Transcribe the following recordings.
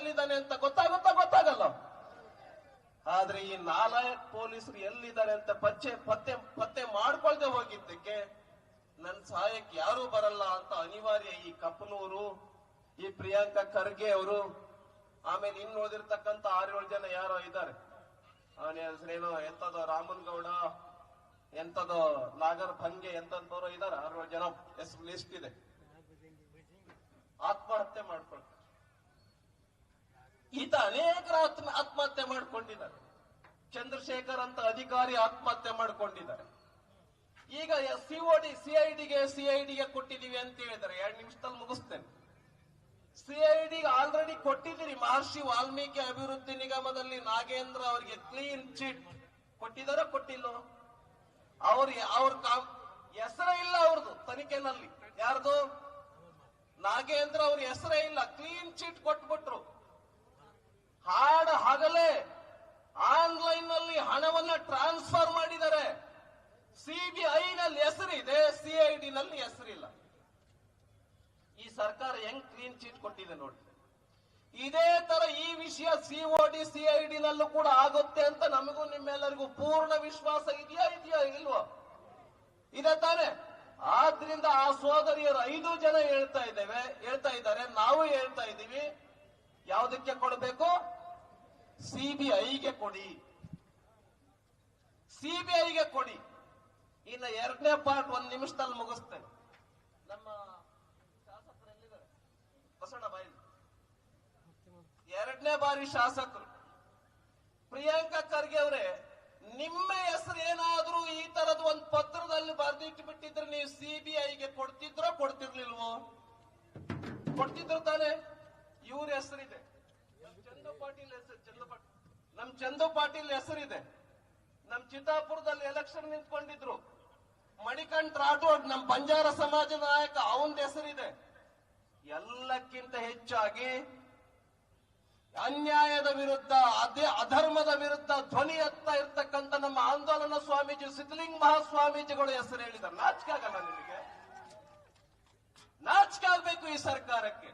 ಎಲ್ಲಿದ್ದಾನೆ ಅಂತ ಗೊತ್ತಾಗಲ್ಲ. ಆದ್ರೆ ಈ ನಾಲಾಯಕ್ ಪೊಲೀಸರು ಎಲ್ಲಿದ್ದಾರೆ ಅಂತ ಪತ್ತೆ ಮಾಡ್ಕೊಳ್ದೆ ಹೋಗಿದ್ದಕ್ಕೆ ನನ್ ಸಹಾಯಕ್ಕೆ ಯಾರೂ ಬರಲ್ಲ ಅಂತ ಅನಿವಾರ್ಯ ಈ ಕಪ್ಪನೂರು, ಈ ಪ್ರಿಯಾಂಕಾ ಖರ್ಗೆ ಅವರು, ಆಮೇಲೆ ಇನ್ನು ಉಳಿದಿರ್ತಕ್ಕಂಥ 6-7 ಜನ ಯಾರೋ ಇದ್ದಾರೆ. ಅವನ ಹೆಸರೇನೋ ಎಂತದೋ ರಾಮನ್ ಗೌಡ, ಎಂತದೋ ನಾಗರ್ ಭಂಗೆ, ಎಂತದವರು ಇದ್ದಾರೆ. 6-7 ಜನ ಹೆಸರು ಲಿಸ್ಟ್ ಇದೆ. ಆತ್ಮಹತ್ಯೆ ಮಾಡ್ಕೊಳ್ತಾರೆ. ಈತ ಅನೇಕರ ಆತ್ಮಹತ್ಯೆ ಮಾಡ್ಕೊಂಡಿದ್ದಾರೆ. ಚಂದ್ರಶೇಖರ್ ಅಂತ ಅಧಿಕಾರಿ ಆತ್ಮಹತ್ಯೆ ಮಾಡ್ಕೊಂಡಿದ್ದಾರೆ. ಈಗ ಸಿಐಡಿಗೆ ಕೊಟ್ಟಿದೀವಿ ಅಂತ ಹೇಳಿದ್ದಾರೆ. 2 ನಿಮಿಷದಲ್ಲಿ ಮುಗಿಸ್ತೇನೆ. ಸಿಐಡಿಗೆ ಆಲ್ರೆಡಿ ಕೊಟ್ಟಿದ್ದೀರಿ. ಮಹರ್ಷಿ ವಾಲ್ಮೀಕಿ ಅಭಿವೃದ್ಧಿ ನಿಗಮದಲ್ಲಿ ನಾಗೇಂದ್ರ ಅವರಿಗೆ ಕ್ಲೀನ್ ಚಿಟ್ ಕೊಟ್ಟಿದಾರ, ಕೊಟ್ಟಿಲ್ಲೋ? ಅವ್ರ ಹೆಸರೇ ಇಲ್ಲ ಅವ್ರದ್ದು ತನಿಖೆನಲ್ಲಿ. ಯಾರ್ದು? ನಾಗೇಂದ್ರ ಅವ್ರ ಹೆಸರೇ ಇಲ್ಲ. ಕ್ಲೀನ್ ಚಿಟ್ ಕೊಟ್ಬಿಟ್ರು. ಹಗಲೇ ಆನ್ಲೈನ್ ನಲ್ಲಿ ಹಣವನ್ನ ಟ್ರಾನ್ಸ್ಫರ್ ಮಾಡಿದ್ದಾರೆ. ಸಿಬಿಐ ನಲ್ಲಿ ಹೆಸರಿದೆ, ಸಿಐಡಿ ನಲ್ಲಿ ಹೆಸರಿಲ್ಲ. ಈ ಸರ್ಕಾರ ಹೆಂಗ್ ಕ್ಲೀನ್ ಚಿಟ್ ಕೊಟ್ಟಿದೆ ನೋಡಿ. ಇದೇ ತರ ಈ ವಿಷಯ ಸಿಐಡಿ ನಲ್ಲೂ ಕೂಡ ಆಗುತ್ತೆ ಅಂತ ನಮಗೂ ನಿಮ್ಮೆಲ್ಲರಿಗೂ ಪೂರ್ಣ ವಿಶ್ವಾಸ ಇದೆಯಾ ಇಲ್ವೋ? ಇದೆ ತಾನೆ? ಆದ್ರಿಂದ ಆ ಸೋದರಿಯರು 5 ಜನ ಹೇಳ್ತಾ ಇದ್ದಾರೆ, ನಾವು ಹೇಳ್ತಾ ಇದ್ದೀವಿ. ಯಾವುದಕ್ಕೆ ಕೊಡಬೇಕು? ಸಿಬಿಐಗೆ ಕೊಡಿ, ಸಿಬಿಐಗೆ ಕೊಡಿ. ಇನ್ನ 2ನೇ ಪಾರ್ಟ್ 1 ನಿಮಿಷದಲ್ಲಿ ಮುಗಿಸ್ತೇನೆ. ನಮ್ಮ ಶಾಸಕರು ಎಲ್ಲಿದ್ದಾರೆ? ಬಸಣ್ಣ ಬಾಯಿ. 2ನೇ ಬಾರಿ ಶಾಸಕರು ಪ್ರಿಯಾಂಕಾ ಖರ್ಗೆ ಅವರೇ, ನಿಮ್ಮ ಹೆಸರು ಏನಾದ್ರೂ ಈ ತರದ ಒಂದು ಪತ್ರದಲ್ಲಿ ಬರೆದಿಟ್ಟು ಬಿಟ್ಟಿದ್ರೆ ನೀವು ಸಿಬಿಐಗೆ ಕೊಡ್ತಿರ್ಲಿಲ್ವೋ? ಕೊಡ್ತಿದ್ರು ತಾನೆ? ಇವ್ರ ಹೆಸರಿದೆ. ನಮ್ ಚಂದು ಪಾಟೀಲ್ ಹೆಸರಿದೆ. ನಮ್ ಚಿತ್ತಾಪುರದಲ್ಲಿ ಎಲೆಕ್ಷನ್ ನಿಂತ್ಕೊಂಡಿದ್ರು. ಮಣಿಕಂಠ ರಾಠೋಡ್, ನಮ್ ಬಂಜಾರ ಸಮಾಜದ ನಾಯಕ, ಅವನ ಹೆಸರಿದೆ. ಎಲ್ಲಕ್ಕಿಂತ ಹೆಚ್ಚಾಗಿ ಅನ್ಯಾಯದ ವಿರುದ್ಧ, ಅಧರ್ಮದ ವಿರುದ್ಧ ಧ್ವನಿ ಎತ್ತಾ ಇರ್ತಕ್ಕಂಥ ನಮ್ಮ ಆಂದೋಲನ ಸ್ವಾಮೀಜಿ ಸಿದ್ಧಲಿಂಗ ಮಹಾಸ್ವಾಮೀಜಿಗಳು ಹೆಸರು ಹೇಳಿದ್ದಾರೆ. ನಾಚಿಕೆ ಆಗಲ್ಲ ನಿಮಗೆ? ನಾಚಿಕೆ ಆಗ್ಬೇಕು ಈ ಸರ್ಕಾರಕ್ಕೆ.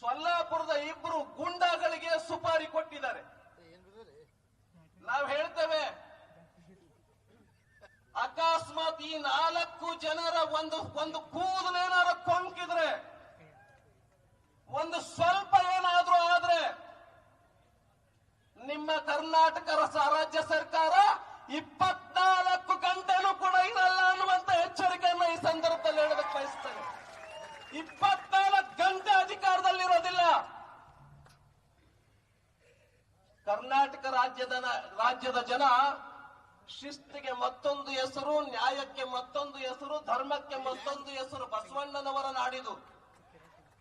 ಸೊಲ್ಲಾಪುರದ 2 ಗುಂಡಾಗಳಿಗೆ ಸುಪಾರಿ ಕೊಟ್ಟಿದ್ದಾರೆ. ನಾವು ಹೇಳ್ತೇವೆ, ಅಕಸ್ಮಾತ್ ಈ 4 ಜನರ ಒಂದು ಕೂದಲೇನಾರ ಕೊಂಕಿದ್ರೆ, ಒಂದು ಸ್ವಲ್ಪ ಏನಾದ್ರೂ ಆದ್ರೆ ನಿಮ್ಮ ಕರ್ನಾಟಕ ರಾಜ್ಯ ಸರ್ಕಾರ 24 ಗಂಟೆನೂ ಕೂಡ ಇರಲ್ಲ ಅನ್ನುವಂತ ಎಚ್ಚರಿಕೆಯನ್ನು ಈ ಸಂದರ್ಭದಲ್ಲಿ ಹೇಳೋದಕ್ಕೆ ಬಯಸ್ತೇನೆ. 24 ಗಂಟೆ ಅಧಿಕಾರದಲ್ಲಿರೋದಿಲ್ಲ. ಕರ್ನಾಟಕ ರಾಜ್ಯದ ಜನ ಶಿಸ್ತಿಗೆ ಮತ್ತೊಂದು ಹೆಸರು, ನ್ಯಾಯಕ್ಕೆ ಮತ್ತೊಂದು ಹೆಸರು, ಧರ್ಮಕ್ಕೆ ಮತ್ತೊಂದು ಹೆಸರು. ಬಸವಣ್ಣನವರ ನಾಡಿದು.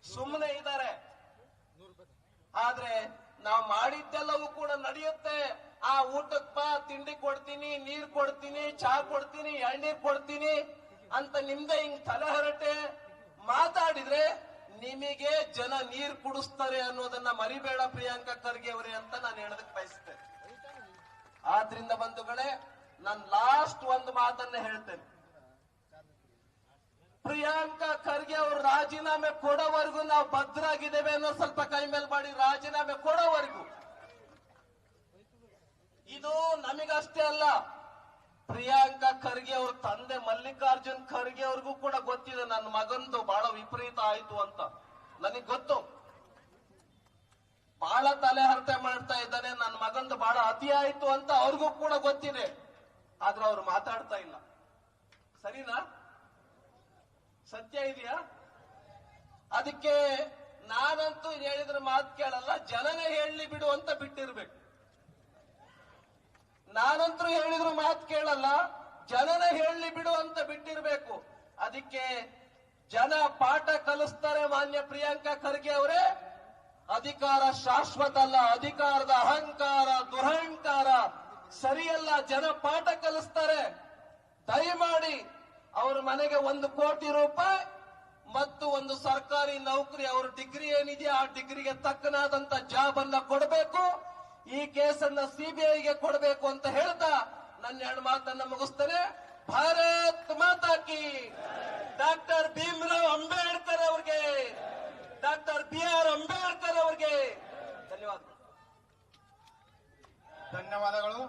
ಸುಮ್ಮನೆ ಇದ್ದಾರೆ. ಆದ್ರೆ ನಾವು ಮಾಡಿದ್ದೆಲ್ಲವೂ ಕೂಡ ನಡೆಯುತ್ತೆ. ಆ ಊಟಕ್ಕೆ ಬಾ, ತಿಂಡಿ ಕೊಡ್ತೀನಿ, ನೀರ್ ಕೊಡ್ತೀನಿ, ಚಹಾ ಕೊಡ್ತೀನಿ, ಎಳ್ನೀರ್ ಕೊಡ್ತೀನಿ ಅಂತ ನಿಮ್ದೆ ಹಿಂಗ್ ತಲೆಹರಟೆ ಮಾತಾಡಿದ್ರೆ ನಿಮಗೆ ಜನ ನೀರ್ ಕುಡಿಸ್ತಾರೆ ಅನ್ನೋದನ್ನ ಮರಿಬೇಡ ಪ್ರಿಯಾಂಕಾ ಖರ್ಗೆ ಅವರೇ ಅಂತ ನಾನು ಹೇಳೋದಕ್ಕೆ ಬಯಸ್ತೇನೆ. ಆದ್ರಿಂದ ಬಂಧುಗಳೇ, ನಾನು ಲಾಸ್ಟ್ ಒಂದು ಮಾತನ್ನ ಹೇಳ್ತೇನೆ. ಪ್ರಿಯಾಂಕಾ ಖರ್ಗೆ ಅವರು ರಾಜೀನಾಮೆ ಕೊಡೋವರೆಗೂ ನಾವು ಭದ್ರಾಗಿದ್ದೇವೆ ಅನ್ನೋ ಸ್ವಲ್ಪ ಕೈ ಮೇಲೆ ಮಾಡಿ. ರಾಜೀನಾಮೆ ಕೊಡೋವರೆಗೂ. ಇದು ನಮಗಷ್ಟೇ ಅಲ್ಲ, ಪ್ರಿಯಾಂಕಾ ಖರ್ಗೆ ಅವ್ರ ತಂದೆ ಮಲ್ಲಿಕಾರ್ಜುನ್ ಖರ್ಗೆ ಅವ್ರಿಗೂ ಕೂಡ ಗೊತ್ತಿದೆ ನನ್ನ ಮಗಂದು ಬಹಳ ವಿಪರೀತ ಆಯ್ತು ಅಂತ. ನನಗ್ ಗೊತ್ತು. ಬಹಳ ತಲೆಹರಟೆ ಮಾಡ್ತಾ ಇದ್ದಾನೆ, ನನ್ನ ಮಗಂದು ಬಹಳ ಅತಿ ಆಯ್ತು ಅಂತ ಅವ್ರಿಗೂ ಕೂಡ ಗೊತ್ತಿದೆ. ಆದ್ರೆ ಅವ್ರು ಮಾತಾಡ್ತಾ ಇಲ್ಲ. ಸರಿನಾ? ಸತ್ಯ ಇದೆಯಾ? ಅದಕ್ಕೆ ನಾನಂತೂ ಹೇಳಿದ್ರೆ ಮಾತು ಕೇಳಲ್ಲ, ಜನನೇ ಹೇಳಲಿ ಬಿಡು ಅಂತ ಬಿಟ್ಟಿರ್ಬೇಕು. ನಾನಂತೂ ಹೇಳಿದ್ರು ಮಾತು ಕೇಳಲ್ಲ, ಜನನೇ ಹೇಳಲಿ ಬಿಡು ಅಂತ ಬಿಟ್ಟಿರ್ಬೇಕು. ಅದಕ್ಕೆ ಜನ ಪಾಠ ಕಲಿಸ್ತಾರೆ. ಮಾನ್ಯ ಪ್ರಿಯಾಂಕಾ ಖರ್ಗೆ ಅವರೇ, ಅಧಿಕಾರ ಶಾಶ್ವತ ಅಲ್ಲ, ಅಧಿಕಾರದ ಅಹಂಕಾರ, ದುರಹಂಕಾರ ಸರಿಯಲ್ಲ. ಜನ ಪಾಠ ಕಲಿಸ್ತಾರೆ. ದಯಮಾಡಿ ಅವ್ರ ಮನೆಗೆ 1 ಕೋಟಿ ರೂಪಾಯಿ ಮತ್ತು ಒಂದು ಸರ್ಕಾರಿ ನೌಕರಿ, ಅವ್ರ ಡಿಗ್ರಿ ಏನಿದೆಯಾ ಆ ಡಿಗ್ರಿಗೆ ತಕ್ಕನಾದಂತ ಜಾಬ್ ಅನ್ನ ಕೊಡಬೇಕು. ಈ ಕೇಸನ್ನ ಸಿಬಿಐಗೆ ಕೊಡಬೇಕು ಅಂತ ಹೇಳ್ತಾ ನನ್ನ 2 ಮಾತನ್ನ ಮುಗಿಸ್ತೇನೆ. ಭಾರತ್ ಮಾತಾ ಕಿ. ಡಾಕ್ಟರ್ ಭೀಮರಾವ್ ಅಂಬೇಡ್ಕರ್ ಅವ್ರಿಗೆ, ಡಾಕ್ಟರ್ BR ಅಂಬೇಡ್ಕರ್ ಧನ್ಯವಾದಗಳು.